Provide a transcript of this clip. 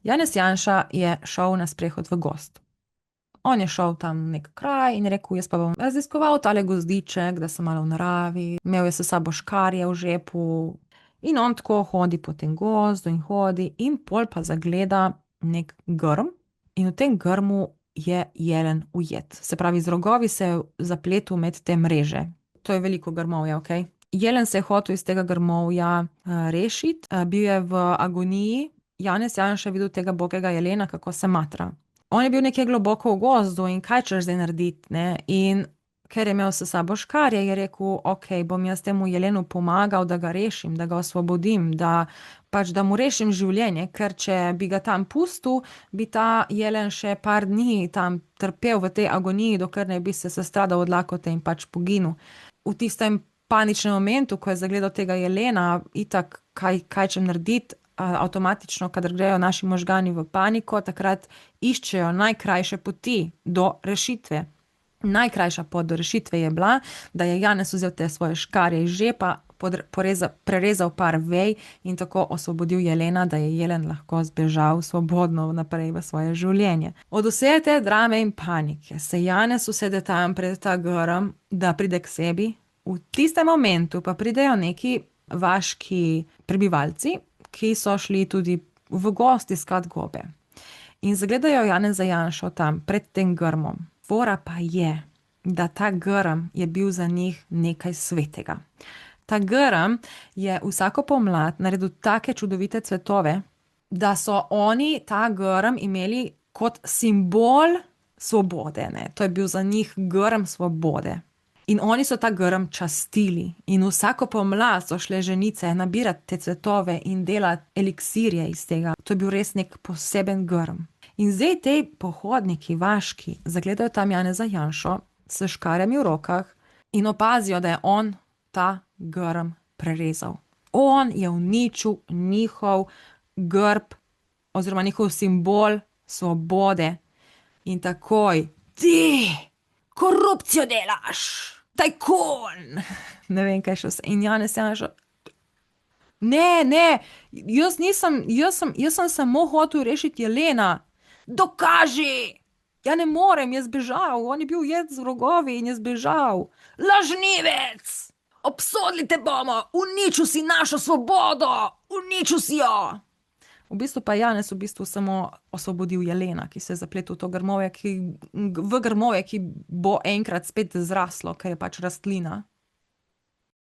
Janez Janša je šel na sprehod v gozd. On je šel tam v nek kraj in je rekel, jaz pa bom raziskoval tale gozdiček, da sem malo v naravi. Imel je s sabo škarje v žepu in on tako hodi po tem gozdu in hodi in pol pa zagleda nek grm in v tem grmu je jelen ujet. Se pravi, z rogovi se je zapletel med te mreže. To je veliko grmovja, ok? Jelen se je hotel iz tega grmovja rešiti, bil je v agoniji. Janez Janša je videl tega bogega jelena, kako se matra. On je bil nekje globoko v gozdu in kaj češ zdaj narediti, ne? In ker je imel s sabo škarje, je rekel, ok, bom jaz temu jelenu pomagal, da ga rešim, da ga osvobodim, da pač da mu rešim življenje, ker če bi ga tam pustil, bi ta jelen še par dni tam trpel v tej agoniji, dokler ne bi se sestradal od lakote in pač poginil. V tistem paničnem momentu, ko je zagledal tega jelena, itak, kaj čem narediti, avtomatično, kadar grejo naši možgani v paniko, takrat iščejo najkrajše poti do rešitve. Najkrajša pot do rešitve je bila, da je Janez vzel te svoje škarje iz žepa, prerezal par vej in tako osvobodil jelena, da je jelen lahko zbežal svobodno naprej v svoje življenje. Od vse te drame in panike se Janez usede tam pred ta grm, da pride k sebi. V tistem momentu pa pridejo neki vaški prebivalci, ki so šli tudi v gozd iskat gobe. In zagledajo Janeza Janšo tam pred tem grmom. Fora pa je, da ta grm je bil za njih nekaj svetega. Ta grm je vsako pomlad naredil take čudovite cvetove, da so oni ta grm imeli kot simbol svobode, ne. To je bil za njih grm svobode. In oni so ta grm častili in vsako pomlad so šle ženice nabirati te cvetove in delati eliksirje iz tega. To je bil res nek poseben grm. In zdaj te pohodniki vaški zagledajo tam Janeza Janšo s škarjami v rokah in opazijo, da je on ta grm prerezal. On je uničil njihov grb oziroma njihov simbol svobode. In takoj, ti korupcijo delaš, tajkun. Ne vem, kaj še vse. In Janez Janša, ne, jaz sem samo hotel rešiti jelena. Dokaži! Ja ne morem, je zbežal, on je bil ujet z rogovi in je zbežal. Lažnivec! Obsodili te bomo, uničil si našo svobodo, uničil si jo. V bistvu pa Janez samo osvobodil jelena, ki se je zapletel v to grmovje, v grmovje, ki bo enkrat spet zraslo, ker je pač rastlina.